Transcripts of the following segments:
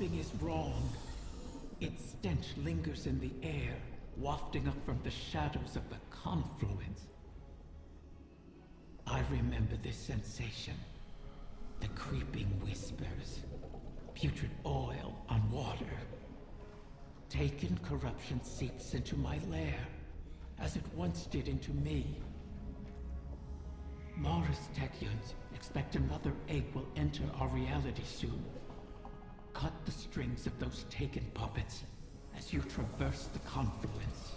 Something is wrong. Its stench lingers in the air, wafting up from the shadows of the confluence. I remember this sensation. The creeping whispers. Putrid oil on water. Taken corruption seeps into my lair, as it once did into me. Morris Techeuns expect another egg will enter our reality soon. Cut the strings of those taken puppets as you traverse the confluence.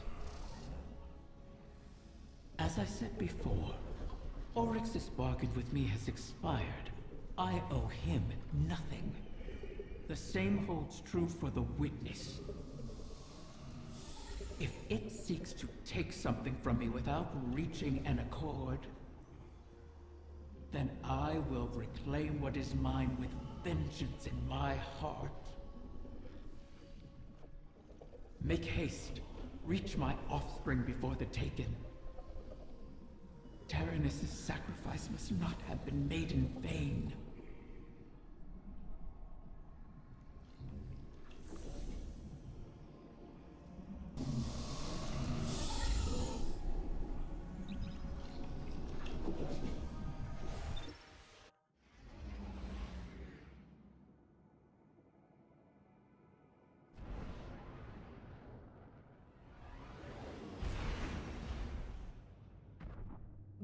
As I said before, Oryx's bargain with me has expired. I owe him nothing. The same holds true for the Witness. If it seeks to take something from me without reaching an accord, then I will reclaim what is mine with vengeance in my heart. Make haste. Reach my offspring before the Taken. Taranis' sacrifice must not have been made in vain.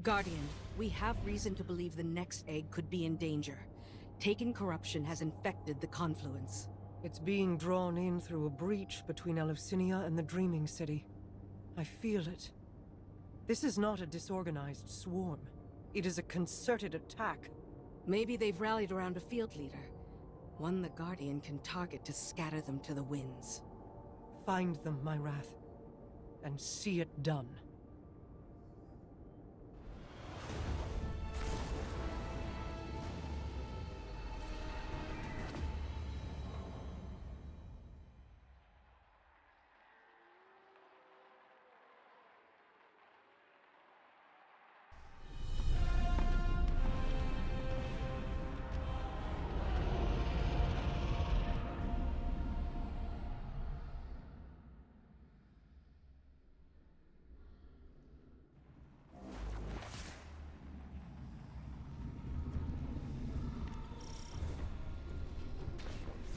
Guardian, we have reason to believe the next egg could be in danger. Taken corruption has infected the confluence. It's being drawn in through a breach between Eleusinia and the Dreaming City. I feel it. This is not a disorganized swarm. It is a concerted attack. Maybe they've rallied around a field leader. One the Guardian can target to scatter them to the winds. Find them, my Wrath, and see it done.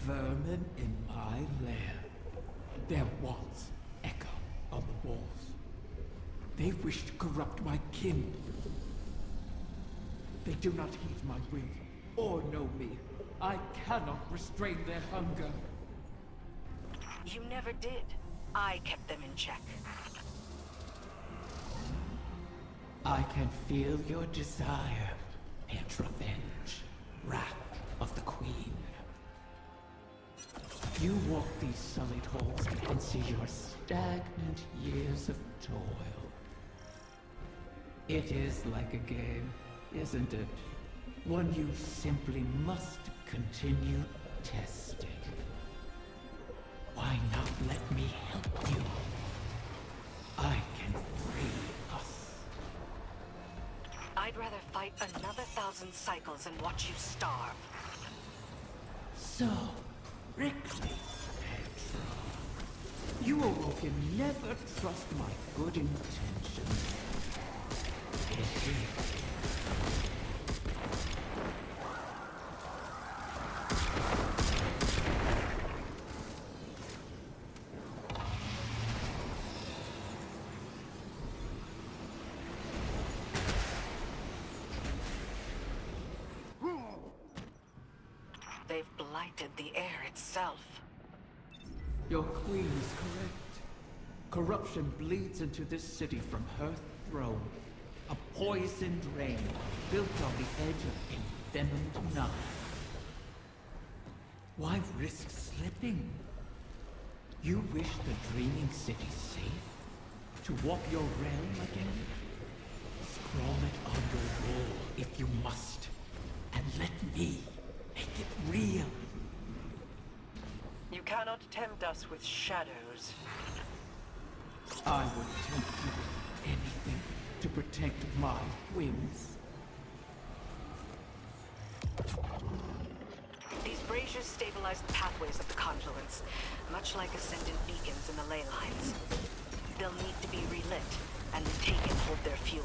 Vermin in my lair. Their wants echo on the walls. They wish to corrupt my kin. They do not heed my will or know me. I cannot restrain their hunger. You never did. I kept them in check. I can feel your desire, Petrovenge, wrath of the Queen. You walk these sullied halls and see your stagnant years of toil. It is like a game, isn't it? One you simply must continue testing. Why not let me help you? I can free us. I'd rather fight another 1,000 cycles than watch you starve. So, Rickly, Petra, you awoke him never trust my good intentions. Pity. They've blighted the air itself. Your queen is correct. Corruption bleeds into this city from her throne. A poisoned rain built on the edge of envenomed Nile. Why risk slipping? You wish the dreaming city safe? To walk your realm again? Scrawl it on your wall if you must. And let me make it real. You cannot tempt us with shadows. I would tempt you with anything to protect my whims. These braziers fissures stabilize the pathways of the confluence, much like ascendant beacons in the ley lines. They'll need to be relit, and the Taken hold their fuel.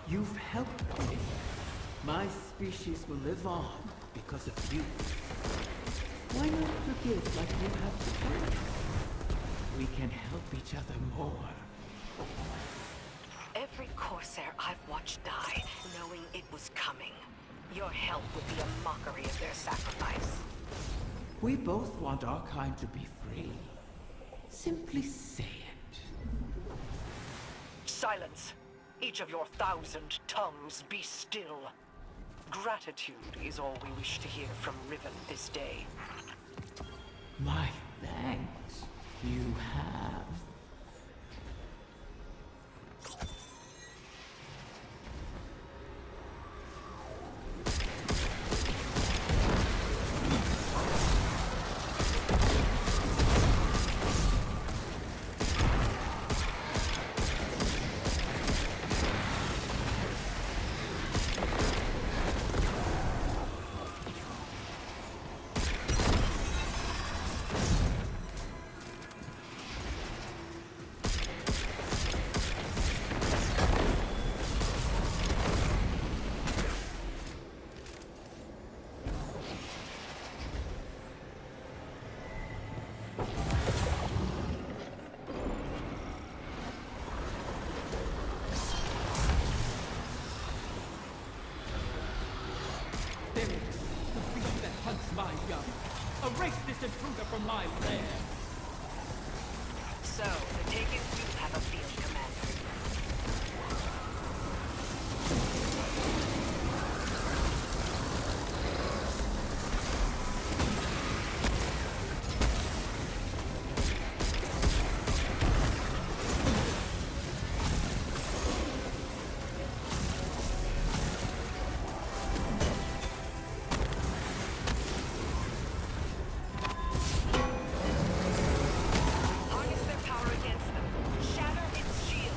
You've helped me. My species will live on because of you. Why not forgive like you have forgiven? We can help each other more. Every Corsair I've watched die, knowing it was coming. Your help would be a mockery of their sacrifice. We both want our kind to be free. Simply say it. Silence! Each of your 1,000 tongues be still. Gratitude is all we wish to hear from Riven this day. My thanks. You have. There it is, the beast that hunts my young. Erase this intruder from my lair. So, the Taken do have a field commander. Harness their power against them. Shatter its shield.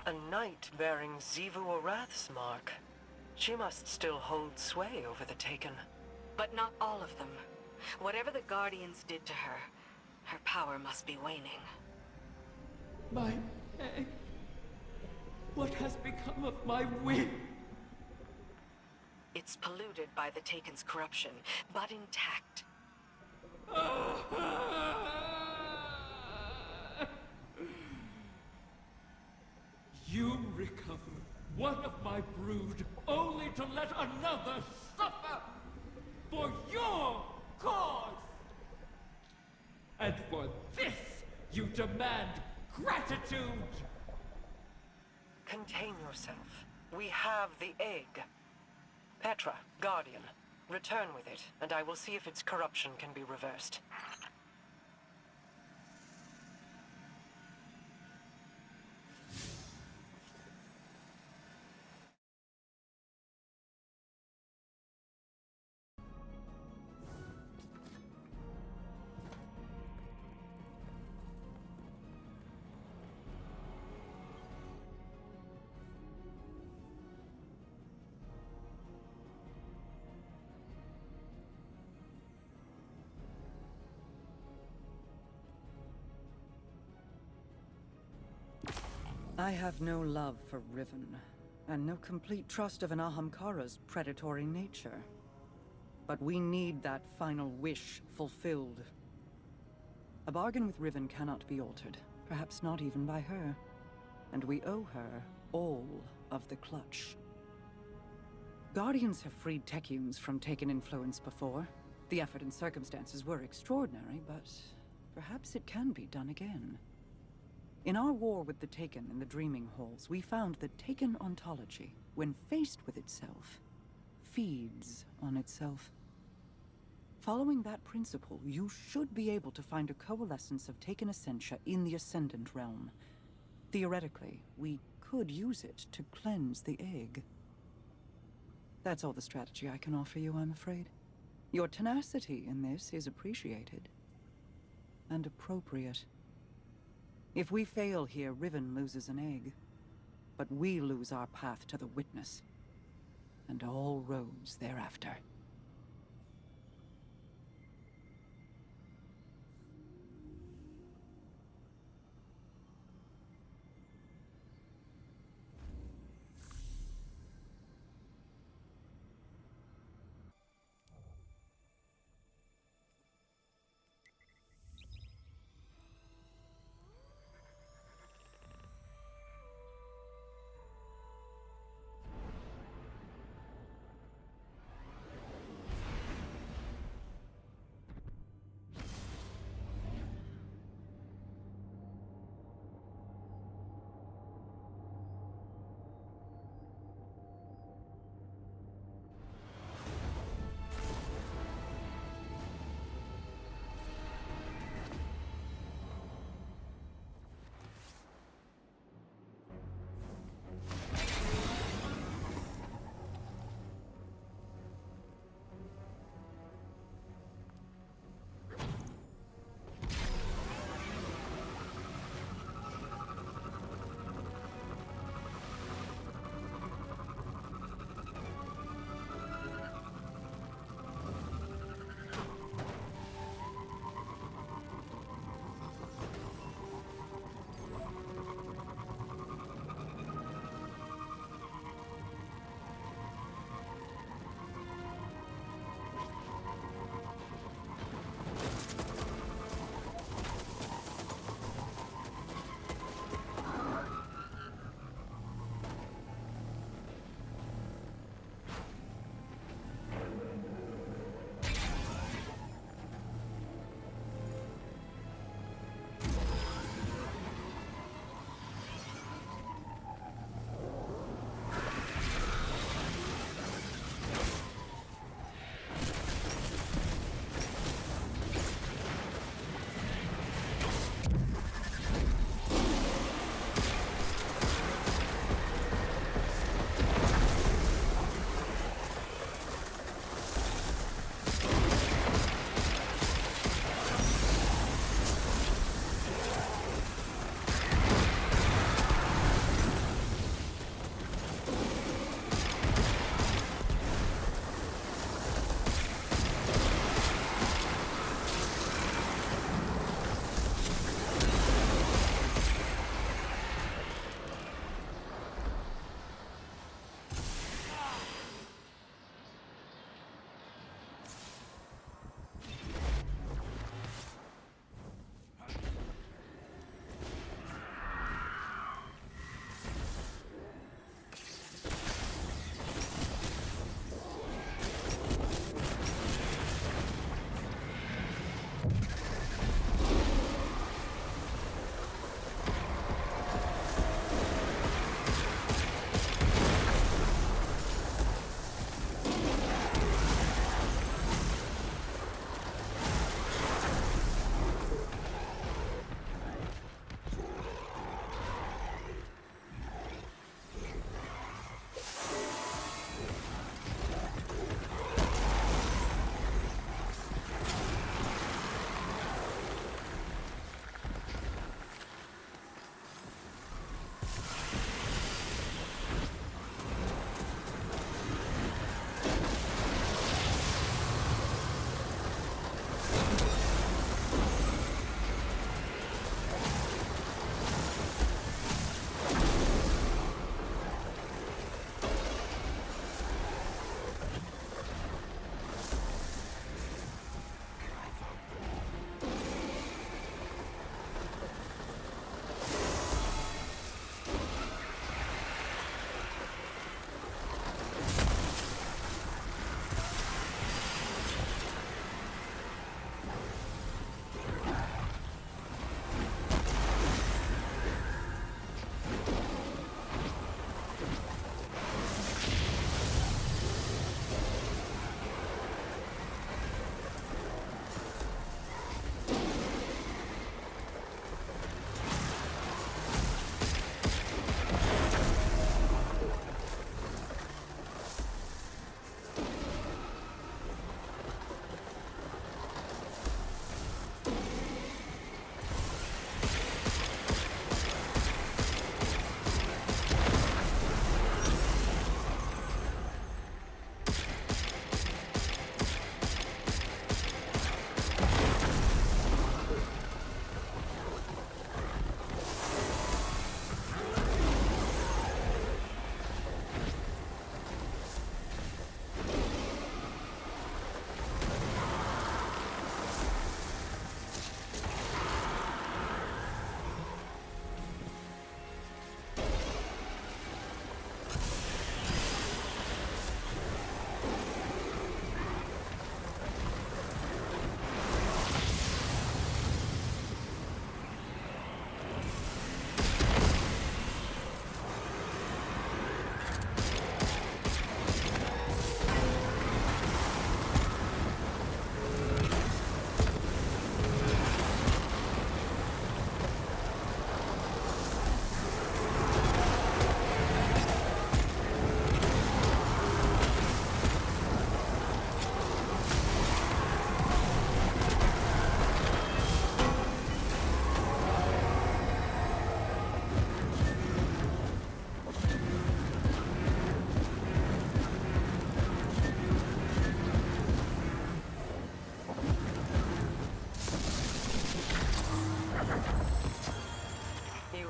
A knight bearing Xivu Arath's mark. She must still hold sway over the Taken. But not all of them. Whatever the Guardians did to her, her power must be waning. My egg. What has become of my wing? It's It's polluted by the Taken's corruption, but intact. You recover one of my brood, only to let another suffer for your cause! And for this, you demand gratitude! Contain yourself. We have the egg. Petra, Guardian, return with it, and I will see if its corruption can be reversed. I have no love for Riven, and no complete trust of an Ahamkara's predatory nature. But we need that final wish fulfilled. A bargain with Riven cannot be altered, perhaps not even by her. And we owe her all of the clutch. Guardians have freed Techuns from Taken influence before. The effort and circumstances were extraordinary, but perhaps it can be done again. In our war with the Taken in the Dreaming Halls, we found that Taken ontology, when faced with itself, feeds on itself. Following that principle, you should be able to find a coalescence of Taken Essentia in the Ascendant Realm. Theoretically, we could use it to cleanse the egg. That's all the strategy I can offer you, I'm afraid. Your tenacity in this is appreciated. And appropriate. If we fail here, Riven loses an egg. But we lose our path to the Witness. And all roads thereafter.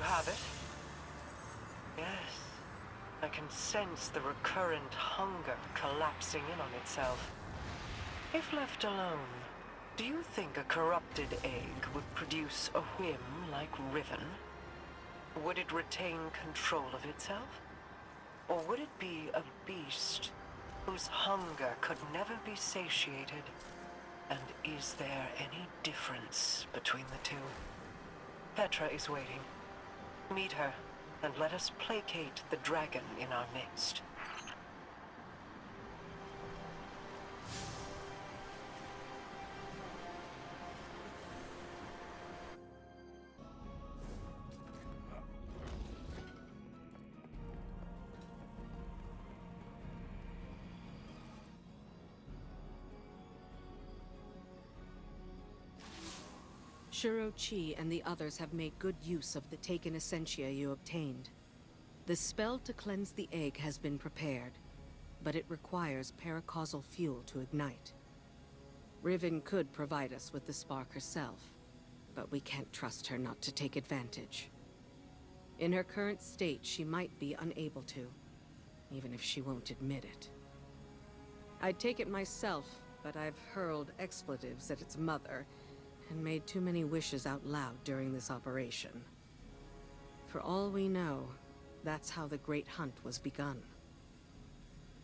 have it. Yes, I can sense the recurrent hunger collapsing in on itself. If left alone, do you think a corrupted egg would produce a whim like Riven? Would it retain control of itself? Or would it be a beast whose hunger could never be satiated? And is there any difference between the two? Petra is waiting. Meet her, and let us placate the dragon in our midst. Shuro Chi and the others have made good use of the taken essentia you obtained. The spell to cleanse the egg has been prepared, but it requires paracausal fuel to ignite. Riven could provide us with the spark herself, but we can't trust her not to take advantage. In her current state, she might be unable to, even if she won't admit it. I'd take it myself, but I've hurled expletives at its mother, and made too many wishes out loud during this operation. For all we know, that's how the Great Hunt was begun.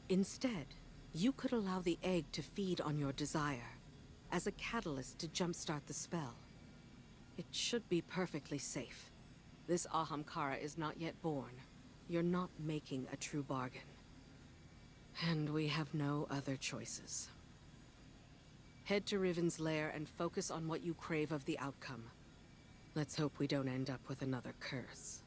Instead, you could allow the egg to feed on your desire, as a catalyst to jumpstart the spell. It should be perfectly safe. This Ahamkara is not yet born. You're not making a true bargain. And we have no other choices. Head to Riven's lair and focus on what you crave of the outcome. Let's hope we don't end up with another curse.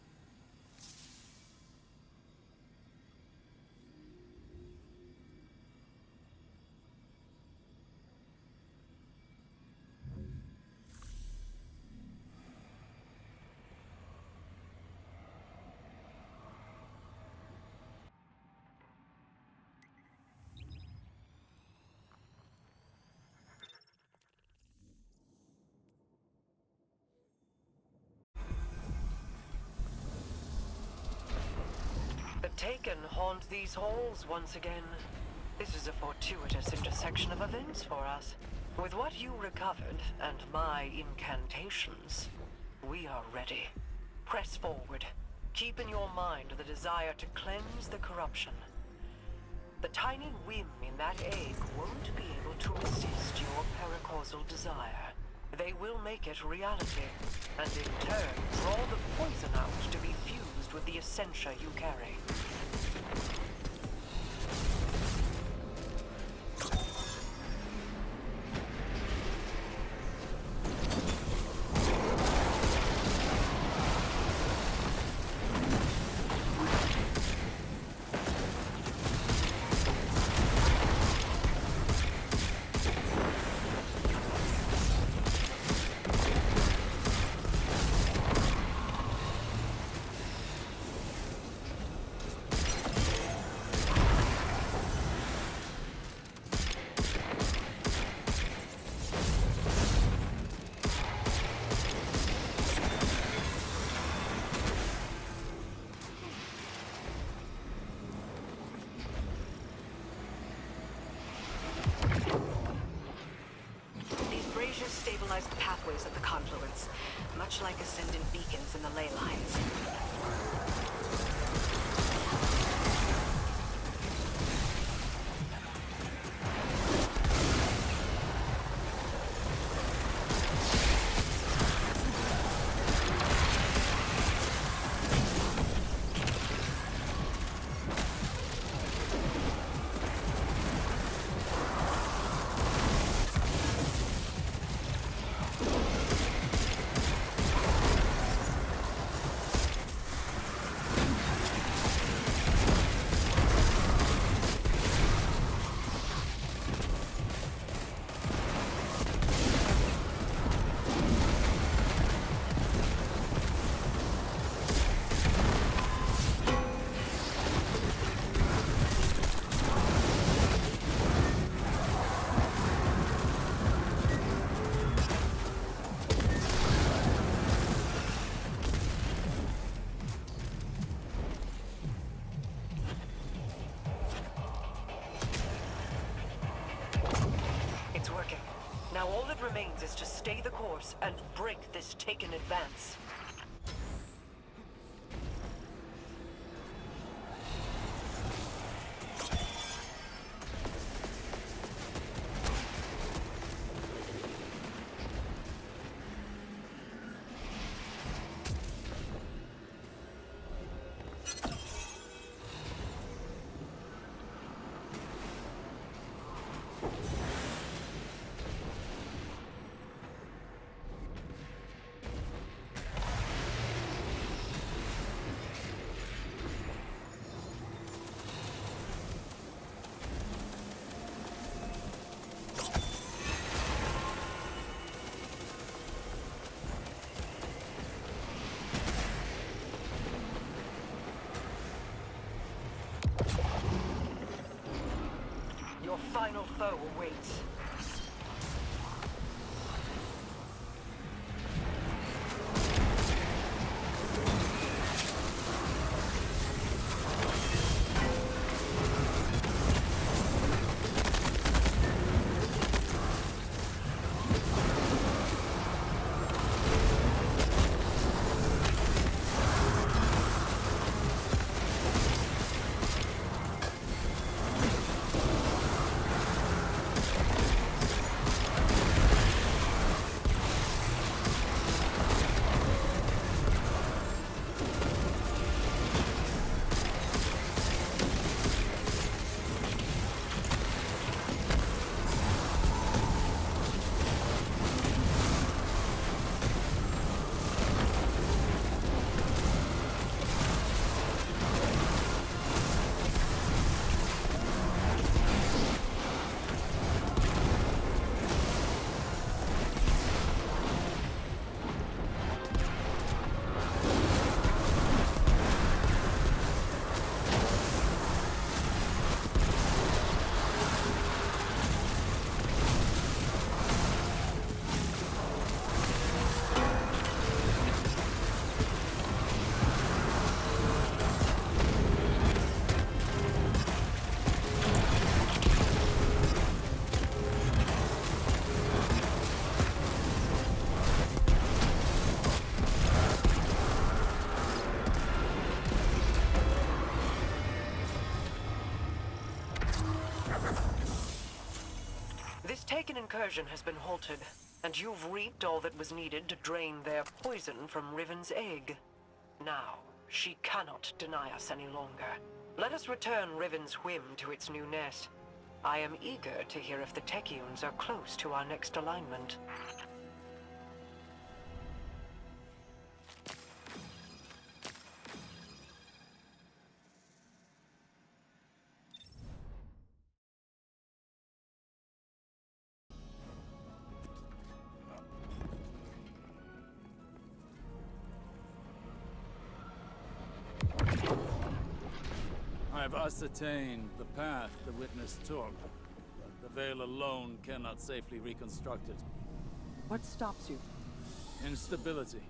The Taken haunt these halls once again. This is a fortuitous intersection of events for us. With what you recovered, and my incantations, we are ready. Press forward. Keep in your mind the desire to cleanse the corruption. The tiny whim in that egg won't be able to resist your paracausal desire. They will make it reality, and in turn draw the poison out to be fused with the essentia you carry. Stabilize the pathways at the confluence, much like ascendant beacons in the ley lines. Now all that remains is to stay the course and break this Taken advance. Your final foe awaits. This Taken incursion has been halted, and you've reaped all that was needed to drain their poison from Riven's egg. Now, she cannot deny us any longer. Let us return Riven's whim to its new nest. I am eager to hear if the Techeuns are close to our next alignment. I've ascertained the path the witness took, but the Veil alone cannot safely reconstruct it. What stops you? Instability.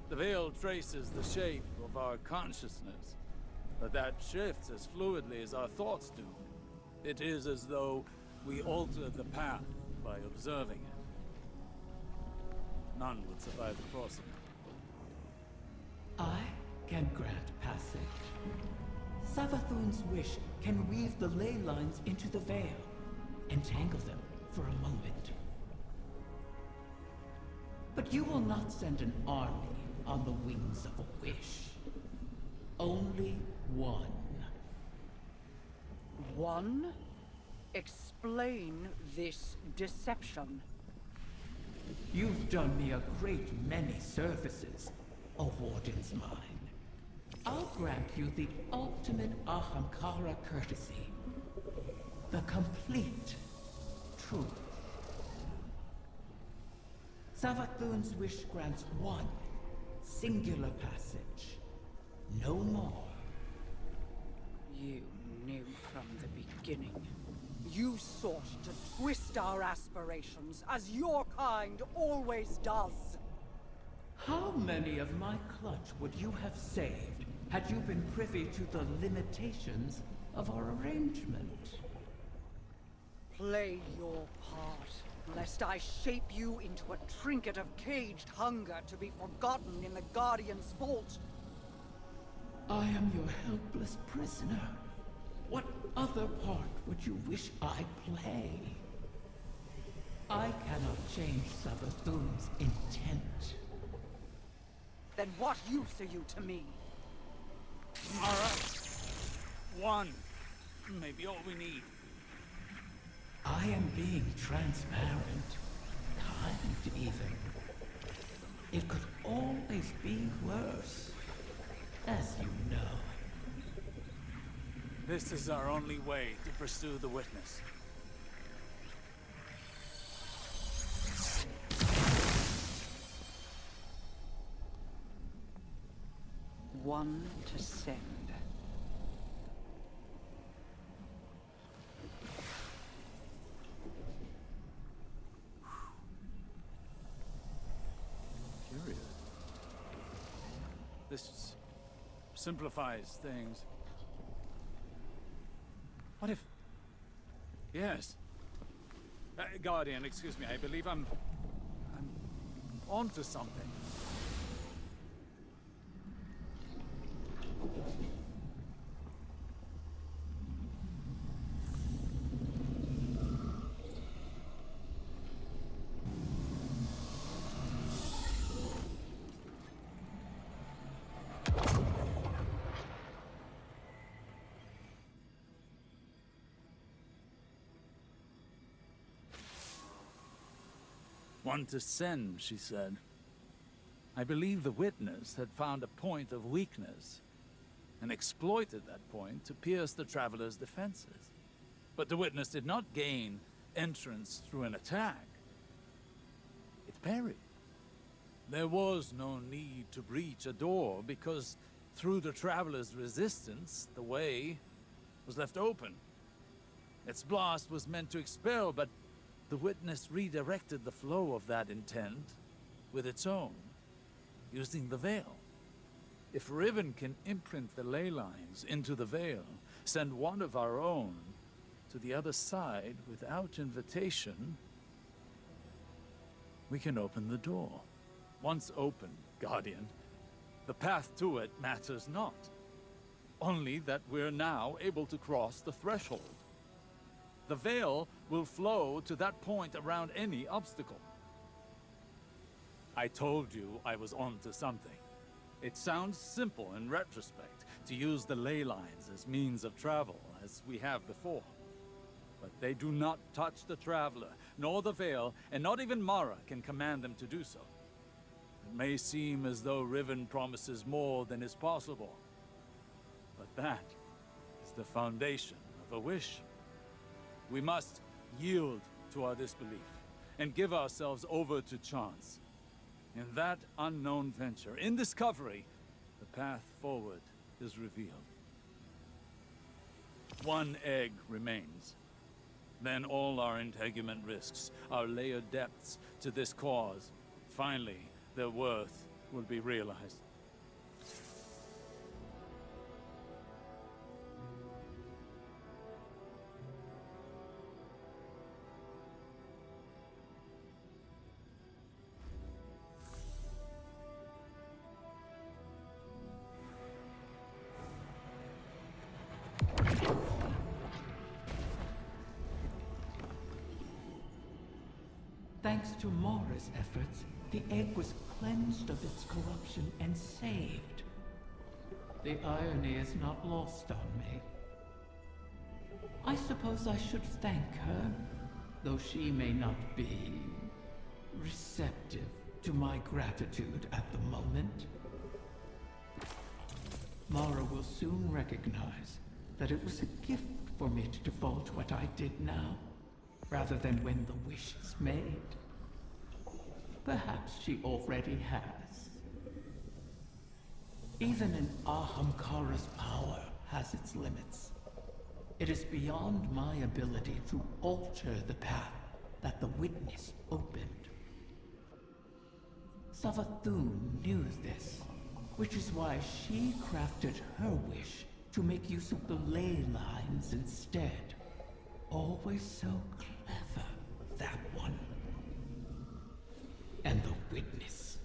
The Veil traces the shape of our consciousness, but that shifts as fluidly as our thoughts do. It is as though we alter the path by observing it. None would survive the crossing. I can grant passage. Savathun's wish can weave the ley lines into the veil, entangle them for a moment. But you will not send an army on the wings of a wish. Only one. One? Explain this deception. You've done me a great many services, a Warden's Mind. I'll grant you the ultimate Ahamkara courtesy. The complete truth. Savathun's wish grants one singular passage. No more. You knew from the beginning. You sought to twist our aspirations, as your kind always does. How many of my clutch would you have saved had you been privy to the limitations of our arrangement? Play your part, lest I shape you into a trinket of caged hunger to be forgotten in the Guardian's vault. I am your helpless prisoner. What other part would you wish I play? I cannot change Savathun's intent. Then what use are you to me? Mara, one. Maybe all we need. I am being transparent. Kind, even. It could always be worse. As you know. This is our only way to pursue the witness. One to send. Curious. This simplifies things. What if... Yes. Guardian, excuse me, I believe I'm onto something. One to send, she said. I believe the witness had found a point of weakness and exploited that point to pierce the traveler's defenses. But the witness did not gain entrance through an attack. It parried. There was no need to breach a door because through the traveler's resistance, the way was left open. Its blast was meant to expel, but the witness redirected the flow of that intent with its own, using the veil. If Riven can imprint the ley lines into the veil, send one of our own to the other side without invitation, we can open the door. Once open, Guardian, the path to it matters not. Only that we're now able to cross the threshold. The veil will flow to that point around any obstacle. I told you I was onto something. It sounds simple in retrospect to use the ley lines as means of travel, as we have before. But they do not touch the traveler, nor the veil, and not even Mara can command them to do so. It may seem as though Riven promises more than is possible, but that is the foundation of a wish. We must yield to our disbelief and give ourselves over to chance. In that unknown venture, in discovery, the path forward is revealed. One egg remains. Then all our integument risks, our layered depths to this cause, finally, their worth will be realized. Thanks to Mara's efforts, the egg was cleansed of its corruption and saved. The irony is not lost on me. I suppose I should thank her, though she may not be receptive to my gratitude at the moment. Mara will soon recognize that it was a gift for me to divulge what I did now, rather than when the wish is made. Perhaps she already has. Even an Ahamkara's power has its limits. It is beyond my ability to alter the path that the witness opened. Savathun knew this, which is why she crafted her wish to make use of the ley lines instead. Always so clever, that one. witness.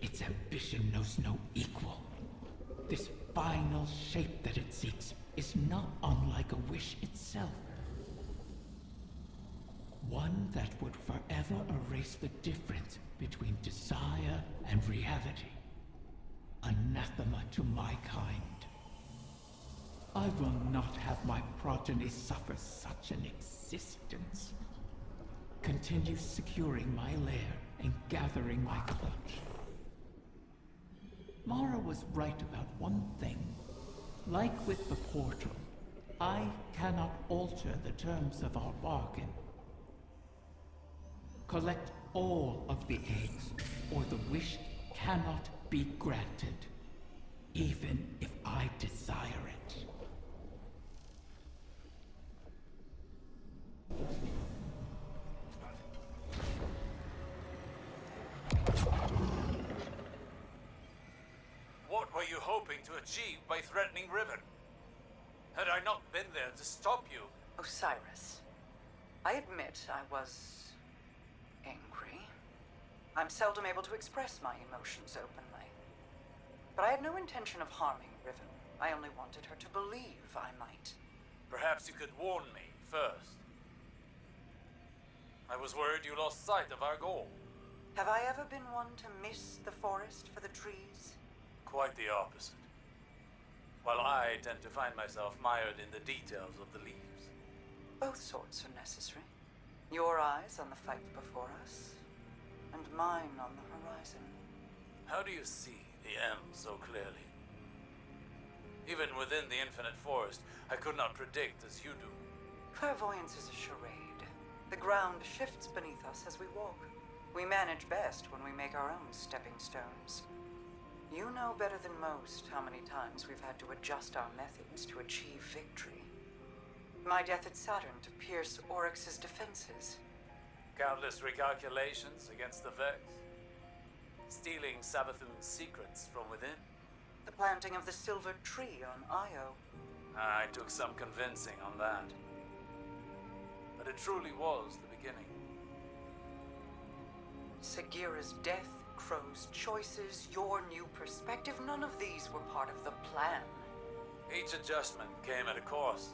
Its ambition knows no equal. This final shape that it seeks is not unlike a wish itself. One that would forever erase the difference between desire and reality. Anathema to my kind. I will not have my progeny suffer such an existence. Continue securing my lair and gathering my clutch. Mara was right about one thing. Like with the portal, I cannot alter the terms of our bargain. Collect all of the eggs, or the wish cannot be granted, even if I desire it. What were you hoping to achieve by threatening Riven? Had I not been there to stop you? Osiris, I admit I was angry. I'm seldom able to express my emotions openly. But I had no intention of harming Riven. I only wanted her to believe I might. Perhaps you could warn me first. I was worried you lost sight of our goal. Have I ever been one to miss the forest for the trees? Quite the opposite. While I tend to find myself mired in the details of the leaves. Both sorts are necessary. Your eyes on the fight before us, and mine on the horizon. How do you see the end so clearly? Even within the infinite forest, I could not predict as you do. Clairvoyance is a charade. The ground shifts beneath us as we walk. We manage best when we make our own stepping stones. You know better than most how many times we've had to adjust our methods to achieve victory. My death at Saturn to pierce Oryx's defenses. Countless recalculations against the Vex. Stealing Savathun's secrets from within. The planting of the silver tree on Io. I took some convincing on that. But it truly was the beginning. Sagira's death, Crow's choices, your new perspective, none of these were part of the plan. Each adjustment came at a cost.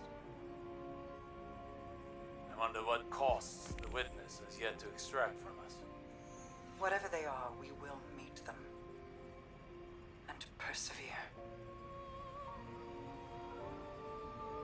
I wonder what costs the witness has yet to extract from us. Whatever they are, we will meet them. And persevere.